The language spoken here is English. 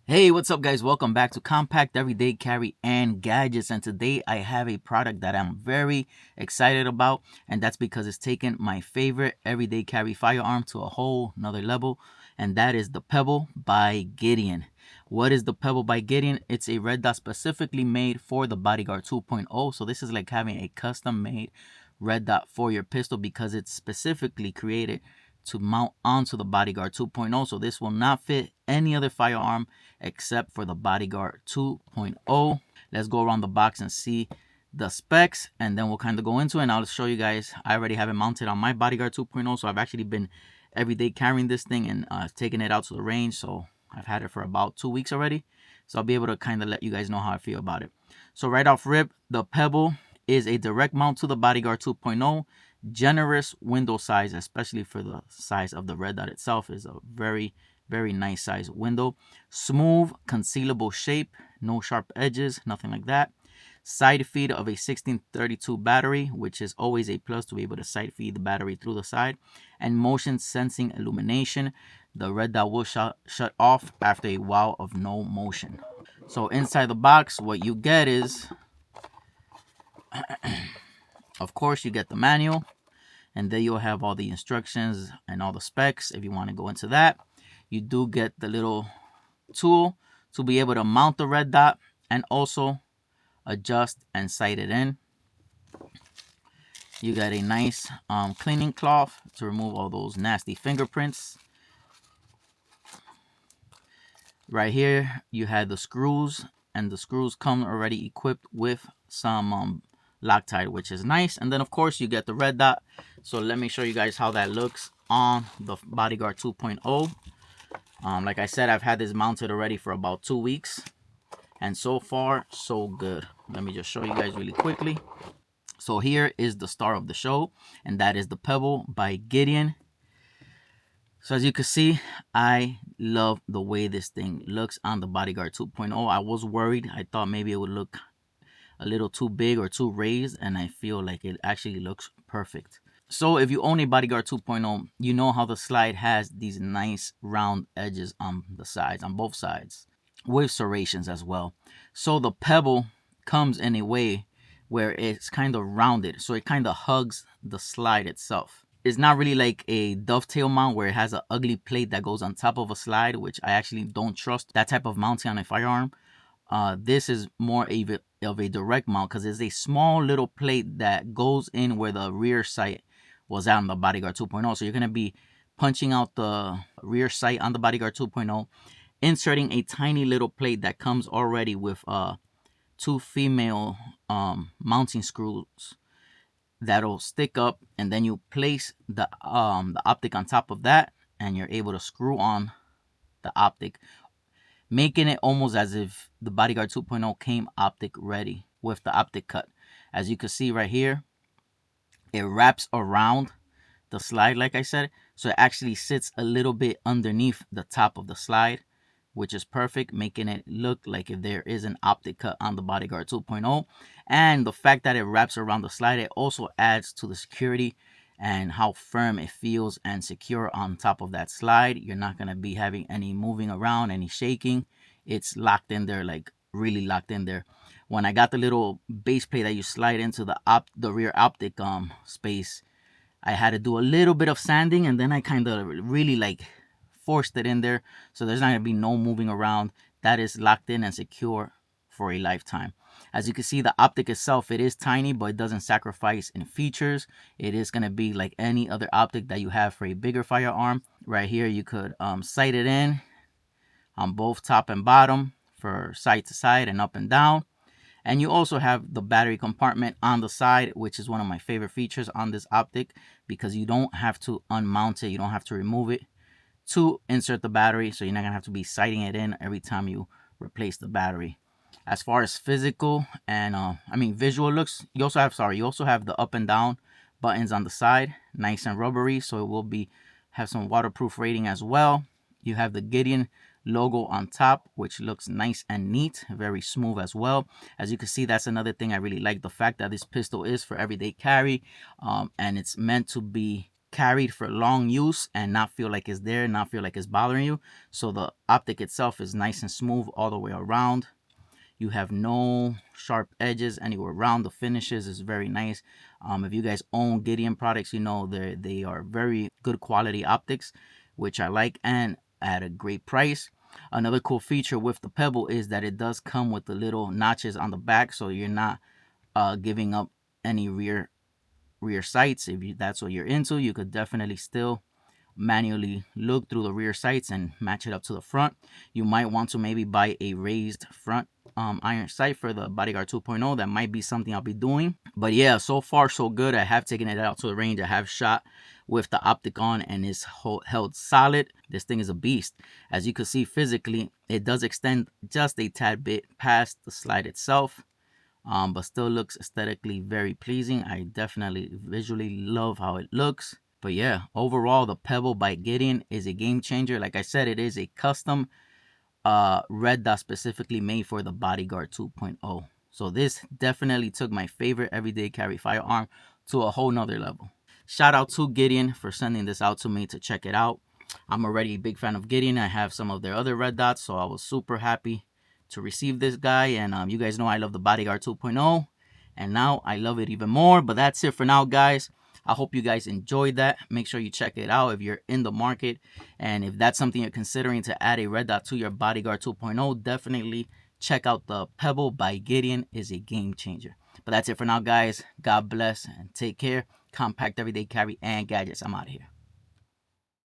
Hey, what's up guys? Welcome back to Compact Everyday Carry and Gadgets, and today I have a product that I'm very excited about, and that's because it's taken my favorite everyday carry firearm to a whole nother level, and that is the Pebble by Gideon. What is the Pebble by Gideon? It's a red dot specifically made for the Bodyguard 2.0, so this is like having a custom made red dot for your pistol because it's specifically created to mount onto the Bodyguard 2.0. So this will not fit any other firearm except for the Bodyguard 2.0. Let's go around the box and see the specs, and then we'll kind of go into it, and I'll show you guys. I already have it mounted on my Bodyguard 2.0, so I've actually been every day carrying this thing and taking it out to the range. So I've had it for about 2 weeks already, so I'll be able to kind of let you guys know how I feel about it. So right off rip, the Pebble is a direct mount to the Bodyguard 2.0. Generous window size, especially for the size of the red dot itself, is a very nice size window. Smooth concealable shape, no sharp edges, nothing like that. Side feed of a 1632 battery, which is always a plus to be able to side feed the battery through the side. And motion sensing illumination. The red dot will shut off after a while of no motion. So inside the box, what you get is, of course, you get the manual, and there you'll have all the instructions and all the specs. If you want to go into that, you do get the little tool to be able to mount the red dot and also adjust and sight it in. You got a nice cleaning cloth to remove all those nasty fingerprints. Right here you had the screws, and the screws come already equipped with some Loctite, which is nice. And then of course you get the red dot. So let me show you guys how that looks on the Bodyguard 2.0. Like I said, I've had this mounted already for about 2 weeks, and so far so good. Let me just show you guys really quickly. So here is the star of the show, and that is the Pebble by Gideon. So as you can see, I love the way this thing looks on the Bodyguard 2.0. I was worried. I thought maybe it would look a little too big or too raised, and I feel like it actually looks perfect. So if you own a Bodyguard 2.0, you know how the slide has these nice round edges on the sides, on both sides, with serrations as well. So the Pebble comes in a way where it's kind of rounded, so it kind of hugs the slide itself. It's not really like a dovetail mount where it has an ugly plate that goes on top of a slide, which I actually don't trust that type of mounting on a firearm. This is more of a direct mount because it's a small little plate that goes in where the rear sight was at on the Bodyguard 2.0. So you're going to be punching out the rear sight on the Bodyguard 2.0, inserting a tiny little plate that comes already with two female mounting screws that'll stick up, and then you place the optic on top of that, and you're able to screw on the optic, making it almost as if the Bodyguard 2.0 came optic ready with the optic cut. As you can see right here, it wraps around the slide, like I said, so it actually sits a little bit underneath the top of the slide, which is perfect, making it look like if there is an optic cut on the Bodyguard 2.0. And the fact that it wraps around the slide, it also adds to the security and how firm it feels and secure on top of that slide. You're not going to be having any moving around, any shaking. It's locked in there, like really locked in there. When I got the little base plate that you slide into the rear optic space, I had to do a little bit of sanding, and then I kind of really like forced it in there, so there's not going to be no moving around. That is locked in and secure for a lifetime. As you can see, the optic itself, it is tiny, but it doesn't sacrifice in features. It is going to be like any other optic that you have for a bigger firearm. Right here, you could sight it in on both top and bottom for side to side and up and down. And you also have the battery compartment on the side, which is one of my favorite features on this optic, because you don't have to unmount it, you don't have to remove it to insert the battery, so you're not gonna have to be sighting it in every time you replace the battery. As far as physical and visual looks, you also have the up and down buttons on the side, nice and rubbery, so it will have some waterproof rating as well. You have the Gideon logo on top, which looks nice and neat, very smooth as well. As you can see, that's another thing I really like, the fact that this pistol is for everyday carry, and it's meant to be carried for long use and not feel like it's there, not feel like it's bothering you. So the optic itself is nice and smooth all the way around. You have no sharp edges anywhere around. The finishes is very nice. If you guys own Gideon products, you know they are very good quality optics, which I like, and at a great price. Another cool feature with the Pebble is that it does come with the little notches on the back, so you're not giving up any rear sights. If that's what you're into, you could definitely still manually look through the rear sights and match it up to the front. You might want to maybe buy a raised front iron sight for the Bodyguard 2.0. That might be something I'll be doing. But yeah, so far so good. I have taken it out to the range. I have shot with the optic on and it's held solid. This thing is a beast. As you can see physically, it does extend just a tad bit past the slide itself. But still looks aesthetically very pleasing. I definitely visually love how it looks. But yeah, overall, the Pebble by Gideon is a game changer. Like I said, it is a custom red dot specifically made for the Bodyguard 2.0. So this definitely took my favorite everyday carry firearm to a whole nother level. Shout out to Gideon for sending this out to me to check it out. I'm already a big fan of Gideon. I have some of their other red dots, so I was super happy to receive this guy. And you guys know I love the Bodyguard 2.0, and now I love it even more. But that's it for now, guys. I hope you guys enjoyed that. Make sure you check it out if you're in the market, and if that's something you're considering to add a red dot to your Bodyguard 2.0, definitely check out the Pebble by Gideon. Is a game changer. But that's it for now, guys. God bless and take care. Compact everyday carry and gadgets. I'm out of here.